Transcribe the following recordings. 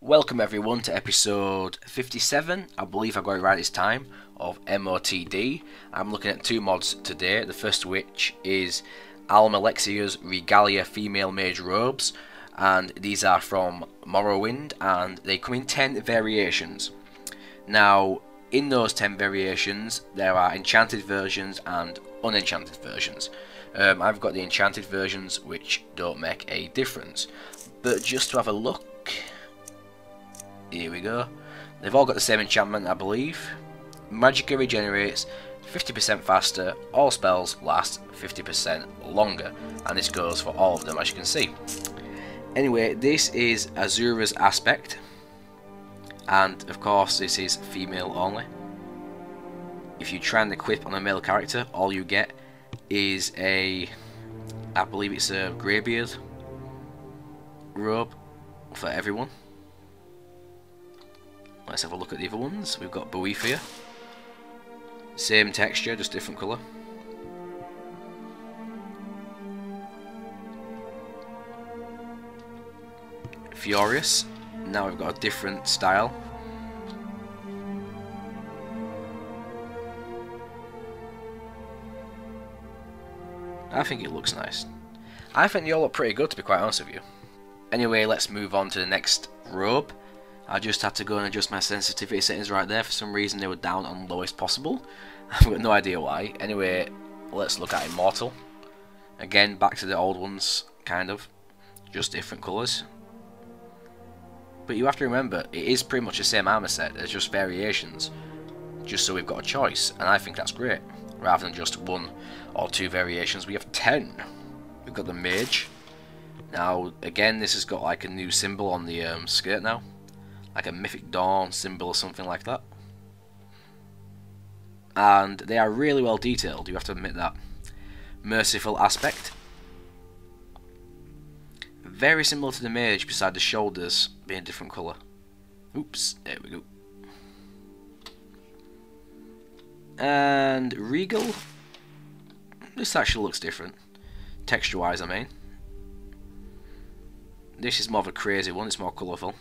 Welcome everyone to episode 57, I believe I got it right this time, of MOTD. I'm looking at two mods today, the first of which is Almalexia's Regalia female mage robes, and these are from Morrowind and they come in 10 variations. Now in those 10 variations there are enchanted versions and unenchanted versions. I've got the enchanted versions which don't make a difference, but just to have a look, here we go. They've all got the same enchantment, I believe. Magicka regenerates 50% faster, all spells last 50% longer, and this goes for all of them as you can see. Anyway, this is Azura's aspect, and of course this is female only. If you try and equip on a male character, all you get is I believe it's a greybeard robe for everyone. Let's have a look at the other ones. We've got Boethia. Same texture, just different colour. Furious. Now we've got a different style. I think it looks nice. I think they all look pretty good, to be quite honest with you. Anyway, let's move on to the next robe. I just had to go and adjust my sensitivity settings right there. For some reason they were down on lowest possible. I've got no idea why. Anyway, let's look at Immortal. Again, back to the old ones, kind of. Just different colours. But you have to remember, it is pretty much the same armour set. There's just variations. Just so we've got a choice. And I think that's great. Rather than just one or two variations, we have 10. We've got the Mage. Now, again, this has got like a new symbol on the skirt now. Like a Mythic Dawn symbol or something like that. And they are really well detailed, you have to admit that. Merciful aspect. Very similar to the Mage, beside the shoulders being a different colour. Oops, there we go. And Regal. This actually looks different. Texture wise, I mean. This is more of a crazy one, it's more colourful.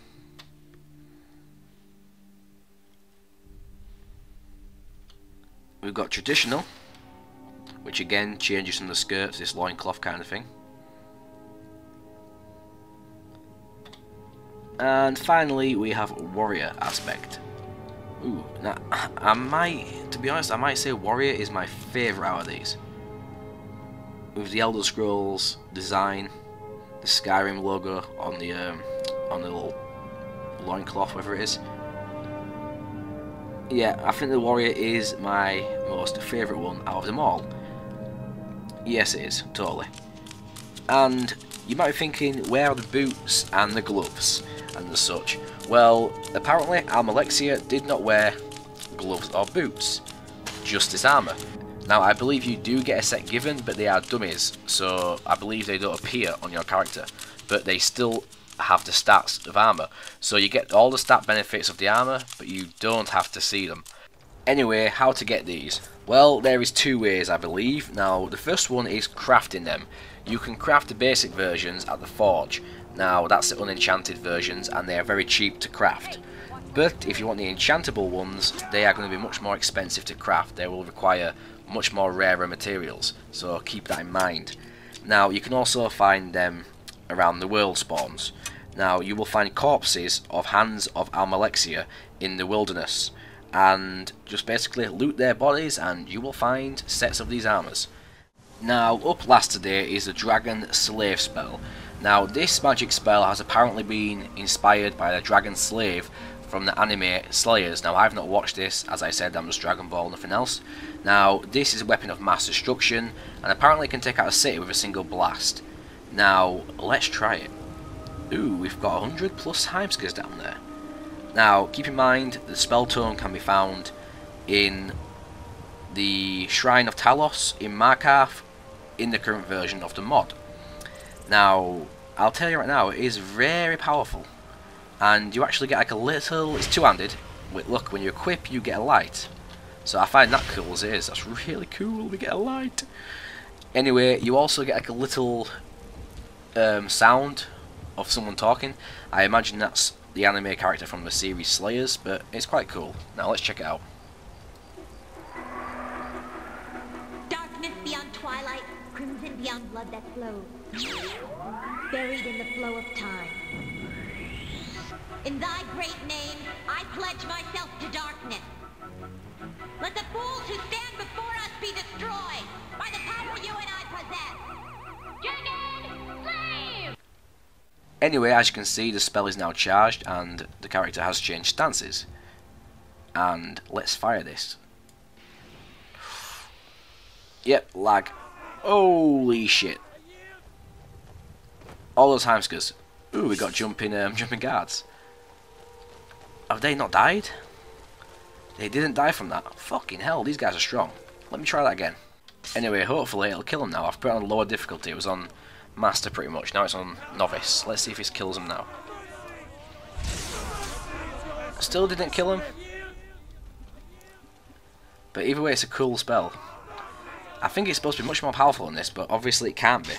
We've got Traditional, which again changes from the skirt to this loincloth kind of thing. And finally we have Warrior aspect. Ooh, now to be honest, I might say Warrior is my favourite out of these. With the Elder Scrolls design, the Skyrim logo on the little loincloth, whatever it is. Yeah, I think the Warrior is my most favourite one out of them all. Yes, it is, totally. And you might be thinking, where are the boots and the gloves and the such? Well, apparently Almalexia did not wear gloves or boots, just this armour. Now, I believe you do get a set given, but they are dummies, so I believe they don't appear on your character, but they still have the stats of armour, so you get all the stat benefits of the armour, but you don't have to see them. Anyway, how to get these? Well, there is two ways, I believe. Now, the first one is crafting them. You can craft the basic versions at the forge. Now, that's the unenchanted versions, and they are very cheap to craft. But if you want the enchantable ones, they are going to be much more expensive to craft. They will require much more rarer materials, so keep that in mind. Now, you can also find them around the world spawns. Now, you will find corpses of hands of Almalexia in the wilderness, and just basically loot their bodies and you will find sets of these armors. Now, up last today is the Dragon Slave spell. Now, this magic spell has apparently been inspired by the Dragon Slave from the anime Slayers. Now, I've not watched this, as I said, I'm just Dragon Ball, nothing else. Now, this is a weapon of mass destruction, and apparently can take out a city with a single blast. Now, let's try it. Ooh, we've got 100 plus Heimskers down there. Now, keep in mind, the spell tome can be found in the Shrine of Talos in Markarth in the current version of the mod. Now, I'll tell you right now, it is very powerful. And you actually get like a little, it's two-handed. Look, when you equip, you get a light. So I find that cool as it is. That's really cool, we get a light. Anyway, you also get like a little sound of someone talking. I imagine that's the anime character from the series Slayers, but it's quite cool. Now let's check it out. Darkness beyond twilight, crimson beyond blood that flows, buried in the flow of time. In thy great name, I pledge myself to darkness. Let the fools who stand before us be destroyed by the power you and I possess. Dragon, slave! Anyway, as you can see, the spell is now charged and the character has changed stances. And let's fire this. Yep, lag. Holy shit. All those hamskers. Ooh, we got jumping guards. Have they not died? They didn't die from that. Fucking hell, these guys are strong. Let me try that again. Anyway, hopefully it'll kill them now. I've put it on lower difficulty. It was on Master pretty much. Now it's on Novice. Let's see if this kills him now. Still didn't kill him. But either way, it's a cool spell. I think it's supposed to be much more powerful than this, but obviously it can't be.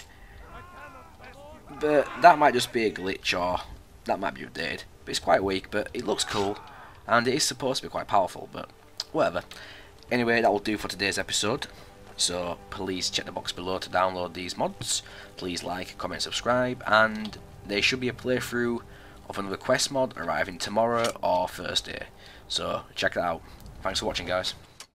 But that might just be a glitch, or that might be updated. But it's quite weak, but it looks cool. And it is supposed to be quite powerful, but whatever. Anyway, that will do for today's episode. So please check the box below to download these mods. Please like, comment, subscribe, and there should be a playthrough of another quest mod arriving tomorrow or Thursday. So check that out. Thanks for watching, guys.